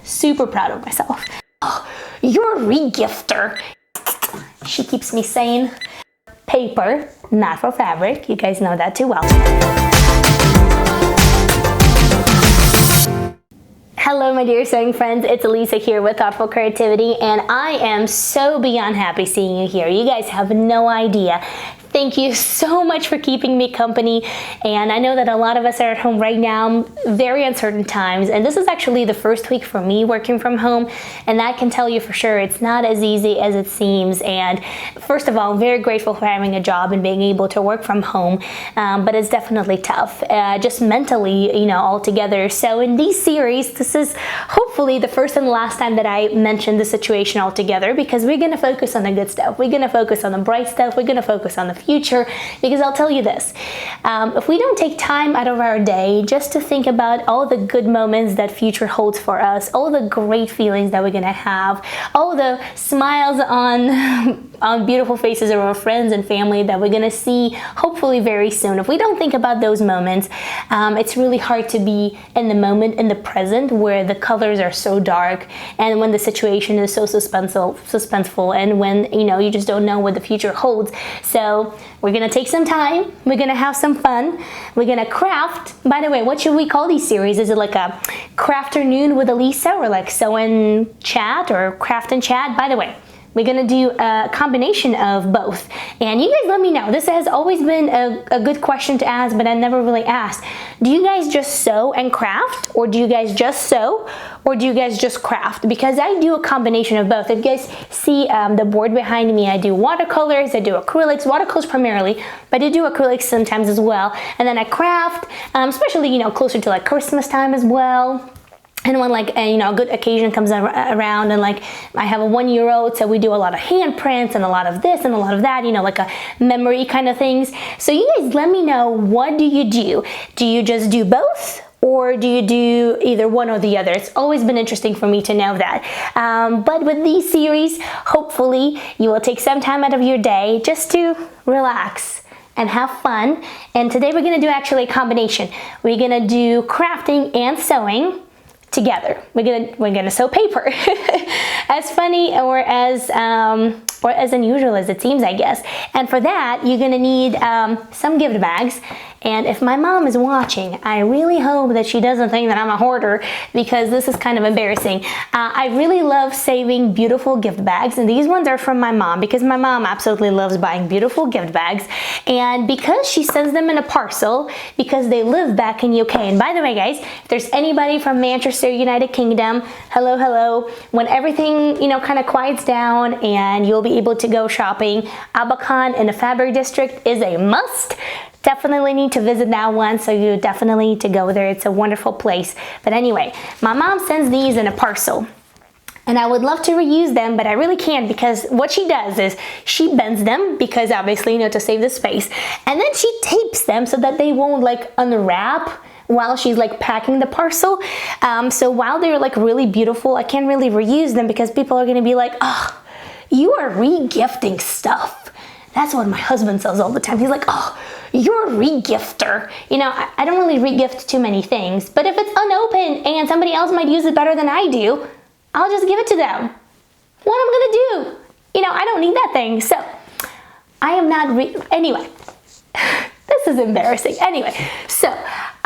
super proud of myself. Oh, you're a regifter. She keeps me sane. Paper, not for fabric. You guys know that too well. Hello my dear sewing friends, it's Elisa here with Thoughtful Creativity, and I am so beyond happy seeing you here. You guys have no idea. Thank you so much for keeping me company, and I know that a lot of us are at home right now, very uncertain times, and this is actually the first week for me working from home, and I can tell you for sure it's not as easy as it seems. And first of all, I'm very grateful for having a job and being able to work from home, but it's definitely tough, just mentally, you know, altogether. So in these series, this is hopefully the first and last time that I mention the situation altogether, because we're going to focus on the good stuff. We're going to focus on the bright stuff. We're going to focus on the future, because I'll tell you this, if we don't take time out of our day just to think about all the good moments that future holds for us, all the great feelings that we're going to have, all the smiles on beautiful faces of our friends and family that we're going to see hopefully very soon, if we don't think about those moments, it's really hard to be in the moment, in the present, where the colors are so dark and when the situation is so suspenseful and when, you know, you just don't know what the future holds. So we're gonna take some time, we're gonna have some fun, we're gonna craft. By the way, what should we call these series? Is it like a crafternoon with Elisa, or like sew and chat, or craft and chat? By the way, we're gonna do a combination of both. And you guys let me know. This has always been a good question to ask, but I never really asked. Do you guys just sew and craft? Or do you guys just sew? Or do you guys just craft? Because I do a combination of both. If you guys see the board behind me, I do watercolors, I do acrylics, watercolors primarily, but I do acrylics sometimes as well. And then I craft, especially, you know, closer to like Christmas time as well. And when like you know, a good occasion comes around, and like I have a 1-year-old, so we do a lot of handprints and a lot of this and a lot of that, you know, like a memory kind of things. So you guys let me know, what do you do? Do you just do both? Or do you do either one or the other? It's always been interesting for me to know that. But with these series, hopefully you will take some time out of your day just to relax and have fun. And today we're gonna do actually a combination. We're gonna do crafting and sewing together. We're gonna sew paper. As funny or as unusual as it seems, I guess. And for that, you're gonna need some gift bags. And if my mom is watching, I really hope that she doesn't think that I'm a hoarder, because this is kind of embarrassing. I really love saving beautiful gift bags, and these ones are from my mom, because my mom absolutely loves buying beautiful gift bags, and because she sends them in a parcel, because they live back in UK. And by the way, guys, if there's anybody from Manchester, United Kingdom, hello, hello. When everything, you know, kind of quiets down and you'll be able to go shopping, Abercon in the Fabric District is a must. Definitely need to visit that one, so you definitely need to go there. It's a wonderful place. But anyway, my mom sends these in a parcel, and I would love to reuse them, but I really can't, because what she does is she bends them, because obviously, you know, to save the space, and then she tapes them so that they won't like unwrap while she's like packing the parcel. So while they're like really beautiful, I can't really reuse them, because people are gonna be like, oh, you are re-gifting stuff. That's what my husband says all the time. He's like, oh, you're a re-gifter. You know, I don't really re-gift too many things, but if it's unopened and somebody else might use it better than I do, I'll just give it to them. What am I gonna do? You know, I don't need that thing. So I am not anyway, this is embarrassing. Anyway, so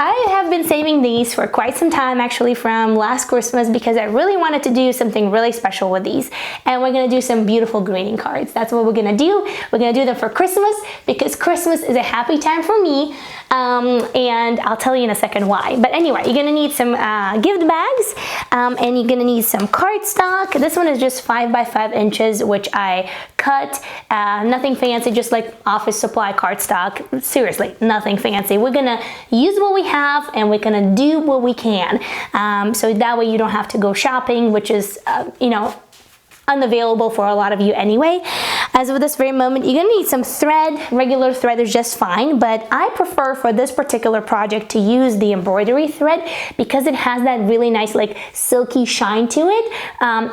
I have been saving these for quite some time, actually from last Christmas, because I really wanted to do something really special with these. And we're gonna do some beautiful greeting cards. That's what we're gonna do. We're gonna do them for Christmas, because Christmas is a happy time for me. And I'll tell you in a second why. But anyway, you're gonna need some gift bags, and you're gonna need some cardstock. This one is just 5 by 5 inches, which I cut. Nothing fancy, just like office supply cardstock. Seriously, nothing fancy. We're gonna use what we have, and we're gonna do what we can. So that way you don't have to go shopping, which is, you know, unavailable for a lot of you anyway. As of this very moment, you're gonna need some thread. Regular thread is just fine, but I prefer for this particular project to use the embroidery thread because it has that really nice like silky shine to it.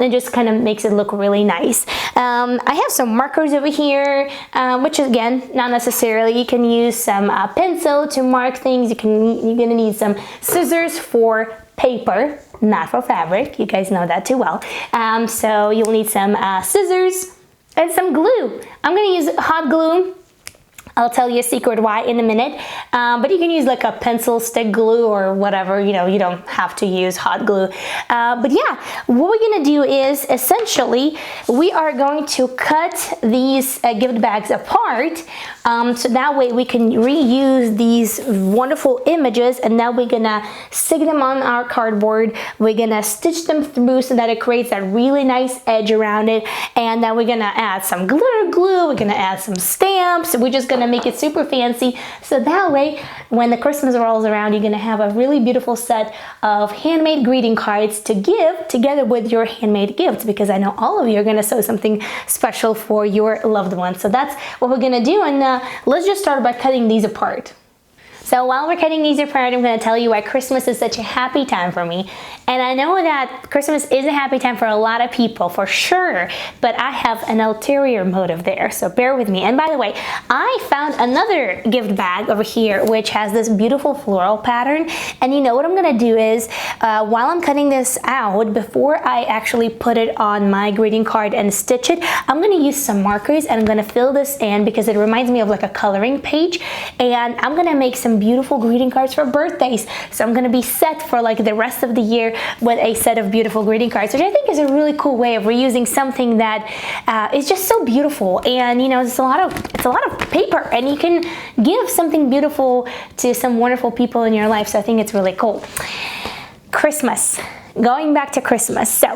It just kind of makes it look really nice. I have some markers over here, which again, not necessarily. You can use some pencil to mark things. You're gonna need some scissors for paper, not for fabric. You guys know that too well. So you'll need some scissors and some glue. I'm gonna use hot glue. I'll tell you a secret why in a minute, but you can use like a pencil stick glue or whatever, you know, you don't have to use hot glue. But yeah, what we're gonna do is essentially, we are going to cut these gift bags apart, so that way we can reuse these wonderful images, and now we're gonna stick them on our cardboard. We're gonna stitch them through so that it creates that really nice edge around it, and then we're gonna add some glitter glue, we're gonna add some stamps, we're just gonna make it super fancy, so that way when the Christmas rolls around, you're gonna have a really beautiful set of handmade greeting cards to give together with your handmade gifts, because I know all of you are gonna sew something special for your loved ones. So that's what we're gonna do, and let's just start by cutting these apart. So while we're cutting these apart, I'm going to tell you why Christmas is such a happy time for me. And I know that Christmas is a happy time for a lot of people, for sure, but I have an ulterior motive there, so bear with me. And by the way, I found another gift bag over here which has this beautiful floral pattern. And you know what I'm going to do is, while I'm cutting this out, before I actually put it on my greeting card and stitch it, I'm going to use some markers and I'm going to fill this in because it reminds me of like a coloring page. And I'm going to make some beautiful greeting cards for birthdays. So I'm gonna be set for like the rest of the year with a set of beautiful greeting cards, which I think is a really cool way of reusing something that is just so beautiful. And you know, it's a lot of paper, and you can give something beautiful to some wonderful people in your life. So I think it's really cool. Christmas, going back to Christmas. So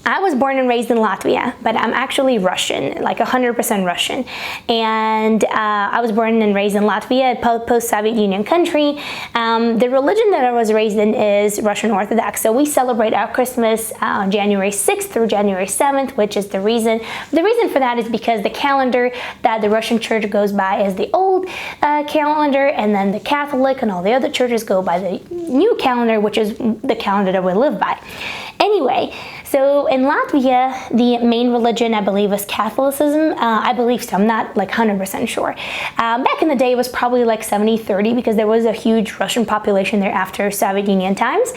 I was born and raised in Latvia, but I'm actually Russian, like 100% Russian. And I was born and raised in Latvia, a post-Soviet Union country. The religion that I was raised in is Russian Orthodox. So we celebrate our Christmas on January 6th through January 7th, which is the reason. The reason for that is because the calendar that the Russian church goes by is the old calendar, and then the Catholic and all the other churches go by the new calendar, which is the calendar that we live by. Anyway, so in Latvia, the main religion, I believe, is Catholicism. I believe so. I'm not like 100% sure. Back in the day, it was probably like 70-30 because there was a huge Russian population there after Soviet Union times.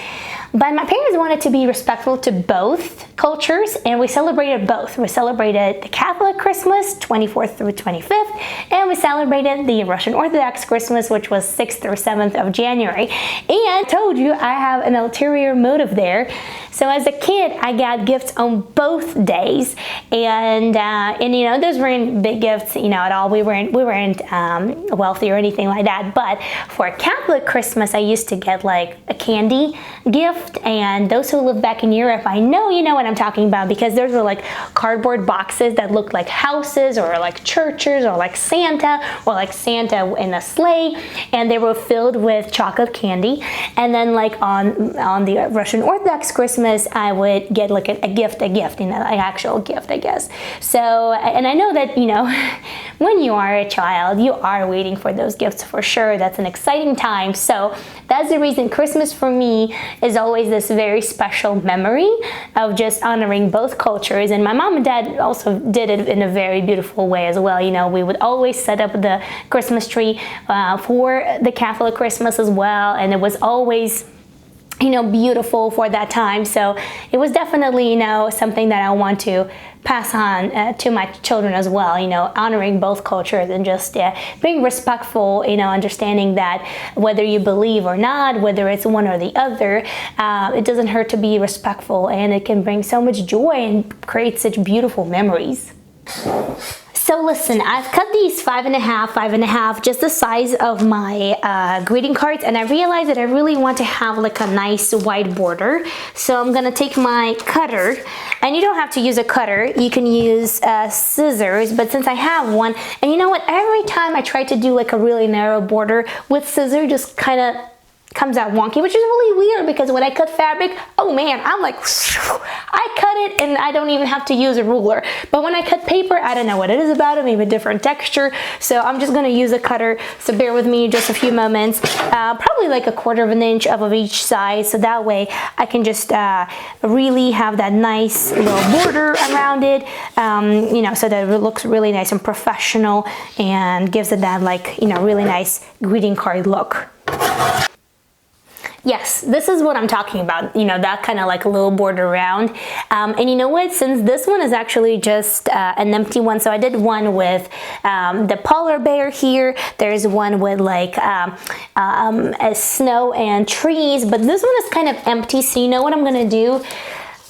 But my parents wanted to be respectful to both cultures, and we celebrated both. We celebrated the Catholic Christmas, 24th through 25th, and we celebrated the Russian Orthodox Christmas, which was 6th through 7th of January. And I told you I have an ulterior motive there. So as a kid, I got gifts on both days, and you know, those weren't big gifts, you know, at all. We weren't wealthy or anything like that. But for a Catholic Christmas, I used to get like a candy gift. And those who live back in Europe, I know you know what I'm talking about, because those were like cardboard boxes that looked like houses or like churches or like Santa in a sleigh, and they were filled with chocolate candy. And then like on the Russian Orthodox Christmas, I would get like a gift, you know, an actual gift, I guess. So, and I know that, you know, when you are a child, you are waiting for those gifts for sure. That's an exciting time. So that's the reason Christmas for me is always this very special memory of just honoring both cultures. And my mom and dad also did it in a very beautiful way as well. You know, we would always set up the Christmas tree for the Catholic Christmas as well, and it was always, you know, beautiful for that time. So it was definitely, you know, something that I want to pass on to my children as well, you know, honoring both cultures and just being respectful, you know, understanding that whether you believe or not, whether it's one or the other, it doesn't hurt to be respectful, and it can bring so much joy and create such beautiful memories. So listen, I've cut these 5.5, just the size of my greeting cards, and I realized that I really want to have like a nice white border. So I'm gonna take my cutter, and you don't have to use a cutter, you can use scissors, but since I have one, and you know what, every time I try to do like a really narrow border with scissors, just kind of comes out wonky, which is really weird because when I cut fabric, oh man, I'm like, I cut it and I don't even have to use a ruler. But when I cut paper, I don't know what it is about it, maybe a different texture. So I'm just gonna use a cutter, so bear with me just a few moments. Probably like 1/4 inch of each side, so that way I can just really have that nice little border around it, you know, so that it looks really nice and professional and gives it that, like, you know, really nice greeting card look. Yes, this is what I'm talking about, you know, that kind of like little border around. And you know what, since this one is actually just an empty one, so I did one with the polar bear here, there's one with like snow and trees, but this one is kind of empty, so you know what I'm gonna do?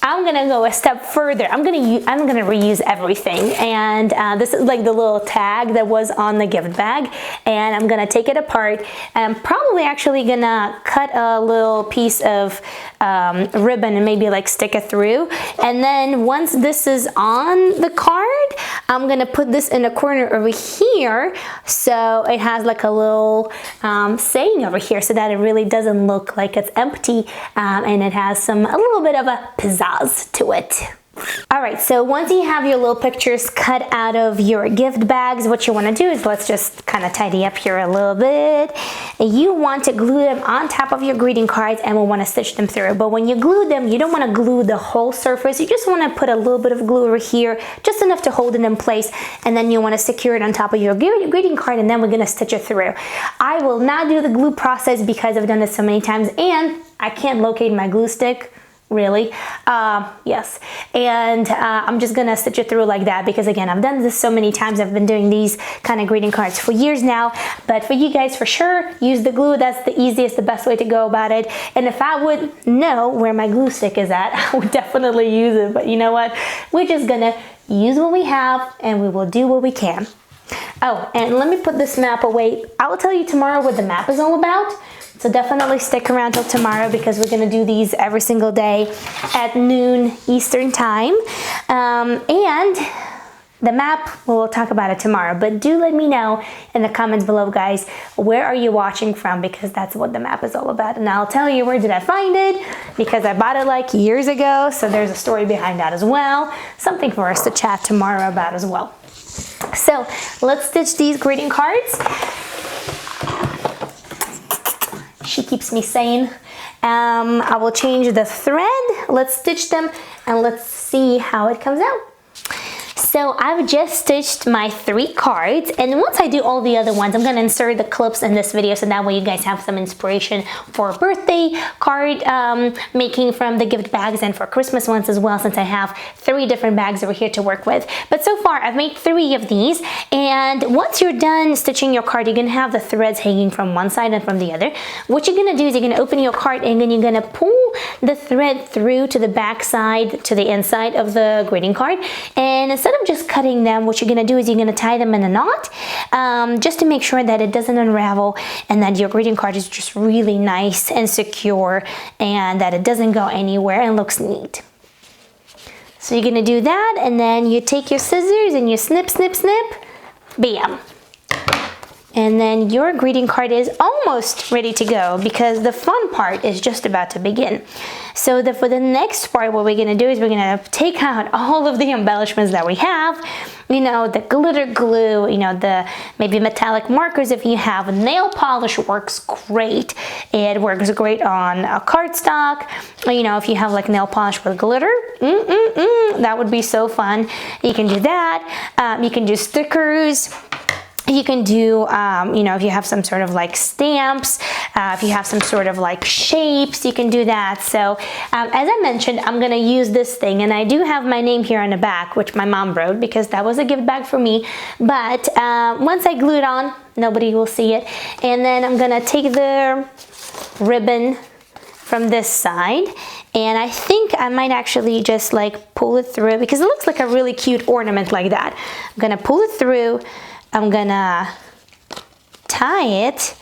I'm gonna go a step further. I'm gonna reuse everything, and this is like the little tag that was on the gift bag, and I'm gonna take it apart, and I'm probably actually gonna cut a little piece of ribbon and maybe like stick it through, and then once this is on the card, I'm gonna put this in a corner over here so it has like a little saying over here so that it really doesn't look like it's empty, and it has a little bit of a pizzazz to it. Alright, so once you have your little pictures cut out of your gift bags, what you want to do is, let's just kind of tidy up here a little bit. You want to glue them on top of your greeting cards, and we'll want to stitch them through. But when you glue them, you don't want to glue the whole surface. You just want to put a little bit of glue over here, just enough to hold it in place, and then you want to secure it on top of your greeting card, and then we're going to stitch it through. I will not do the glue process because I've done this so many times, and I can't locate my glue stick. Really? Yes. And I'm just gonna stitch it through like that because, again, I've done this so many times. I've been doing these kind of greeting cards for years now. But for you guys, for sure, use the glue. That's the easiest, the best way to go about it. And if I would know where my glue stick is at, I would definitely use it. But you know what? We're just gonna use what we have, and we will do what we can. Oh, and let me put this map away. I will tell you tomorrow what the map is all about. So definitely stick around till tomorrow because we're gonna do these every single day at noon Eastern time. And the map, we'll talk about it tomorrow, but do let me know in the comments below, guys, where are you watching from, because that's what the map is all about. And I'll tell you where did I find it, because I bought it like years ago, so there's a story behind that as well. Something for us to chat tomorrow about as well. So let's stitch these greeting cards. She keeps me sane. I will change the thread. Let's stitch them and let's see how it comes out. So I've just stitched my 3 cards, and once I do all the other ones, I'm gonna insert the clips in this video so that way you guys have some inspiration for birthday card making from the gift bags and for Christmas ones as well, since I have 3 different bags over here to work with. But so far I've made 3 of these, and once you're done stitching your card, you're gonna have the threads hanging from one side and from the other. What you're gonna do is you're gonna open your card, and then you're gonna pull the thread through to the back side, to the inside of the greeting card, and instead of just cutting them, what you're gonna do is you're gonna tie them in a knot, just to make sure that it doesn't unravel and that your greeting card is just really nice and secure and that it doesn't go anywhere and looks neat. So you're gonna do that, and then you take your scissors and you snip, snip, snip, bam. And then your greeting card is almost ready to go because the fun part is just about to begin. So for the next part, what we're gonna do is we're gonna take out all of the embellishments that we have, you know, the glitter glue, you know, the maybe metallic markers if you have. Nail polish works great. It works great on a cardstock. You know, if you have like nail polish with glitter, that would be so fun. You can do that. You can do stickers. You can do, you know, if you have some sort of like stamps, if you have some sort of like shapes, you can do that. So as I mentioned, I'm gonna use this thing, and I do have my name here on the back, which my mom wrote because that was a gift bag for me. But once I glue it on, nobody will see it. And then I'm gonna take the ribbon from this side, and I think I might actually just like pull it through because it looks like a really cute ornament like that. I'm gonna pull it through. I'm gonna tie it,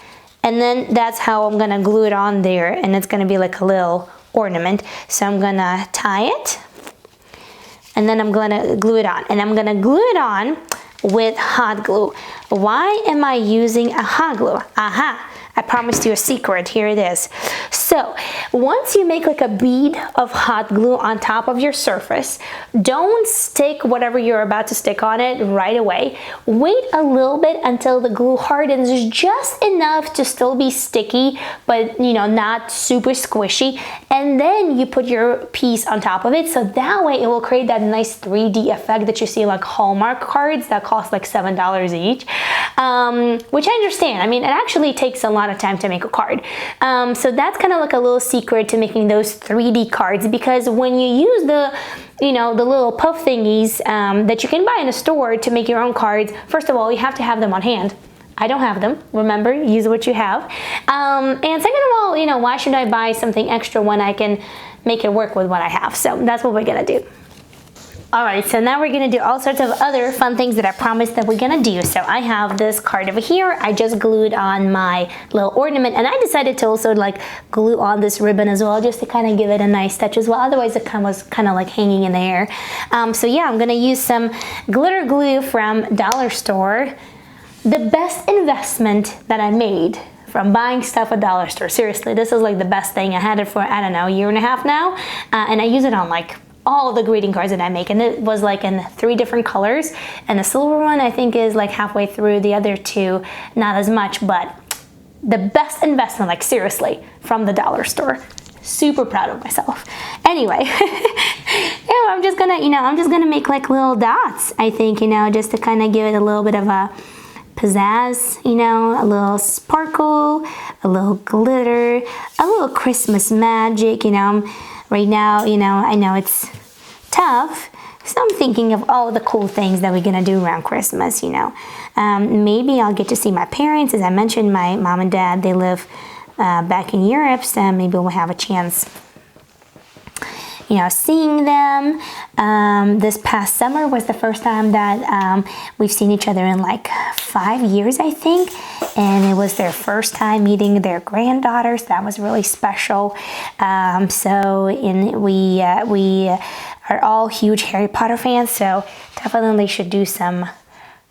and then that's how I'm gonna glue it on there, and it's gonna be like a little ornament. So I'm gonna tie it, and then I'm gonna glue it on, and I'm gonna glue it on with hot glue. Why am I using a hot glue? Aha! I promised you a secret, here it is. So once you make like a bead of hot glue on top of your surface, don't stick whatever you're about to stick on it right away. Wait a little bit until the glue hardens just enough to still be sticky, but you know, not super squishy. And then you put your piece on top of it, so that way it will create that nice 3D effect that you see like Hallmark cards that cost like $7 each, which I understand. I mean, it actually takes a lot amount of time to make a card. So that's kind of like a little secret to making those 3D cards, because when you use the little puff thingies that you can buy in a store to make your own cards, first of all, you have to have them on hand. I don't have them. Remember, use what you have. And second of all, why should I buy something extra when I can make it work with what I have? So that's what we're gonna do. All right, so now we're gonna do all sorts of other fun things that I promised that we're gonna do. So I have this card over here. I just glued on my little ornament, and I decided to also like glue on this ribbon as well, just to kind of give it a nice touch as well. Otherwise it was kind of like hanging in the air. So yeah, I'm gonna use some glitter glue from Dollar Store. The best investment that I made from buying stuff at Dollar Store. Seriously, this is like the best thing. I had it for, I don't know, a year and a half now, and I use it on like all the greeting cards that I make, and it was like in 3 different colors, and the silver one I think is like halfway through, the other 2 not as much, but the best investment, like seriously, from the Dollar Store. Super proud of myself. Anyway, I'm just gonna make like little dots, I think, just to kind of give it a little bit of a pizzazz, a little sparkle, a little glitter, a little Christmas magic. Right now, I know it's tough, so I'm thinking of all the cool things that we're gonna do around Christmas. Maybe I'll get to see my parents. As I mentioned, my mom and dad, they live back in Europe, so maybe we'll have a chance seeing them. This past summer was the first time that we've seen each other in like 5 years, I think, and it was their first time meeting their granddaughters. That was really special. We are all huge Harry Potter fans, so definitely should do some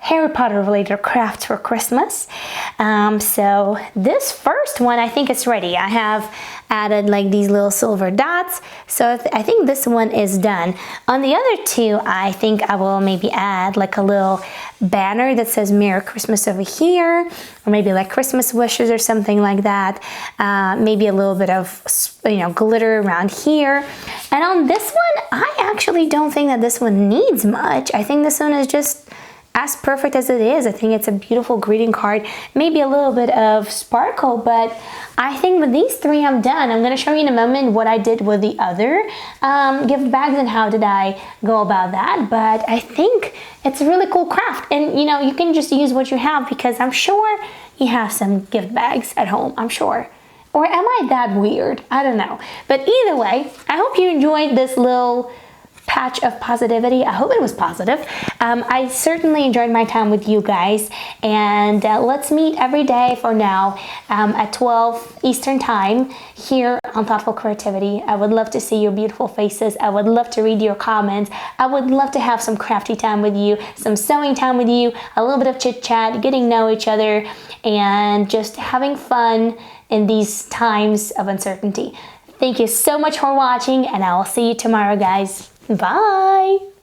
Harry Potter related crafts for Christmas. So this first one, I think it's ready. I have added like these little silver dots, so I think this one is done. On the other 2, I think I will maybe add like a little banner that says Merry Christmas over here, or maybe like Christmas wishes or something like that. Maybe a little bit of glitter around here. And on this one, I actually don't think that this one needs much. I think this one is just as perfect as it is. I think it's a beautiful greeting card. Maybe a little bit of sparkle, but I think with these 3 I'm done. I'm going to show you in a moment what I did with the other gift bags and how did I go about that. But I think it's a really cool craft, and you can just use what you have, because I'm sure you have some gift bags at home, I'm sure. Or am I that weird? I don't know. But either way, I hope you enjoyed this little patch of positivity. I hope it was positive. I certainly enjoyed my time with you guys, and let's meet every day for now at 12 Eastern time here on Thoughtful Creativity. I would love to see your beautiful faces. I would love to read your comments. I would love to have some crafty time with you, some sewing time with you, a little bit of chit chat, getting to know each other, and just having fun in these times of uncertainty. Thank you so much for watching, and I will see you tomorrow, guys. Bye!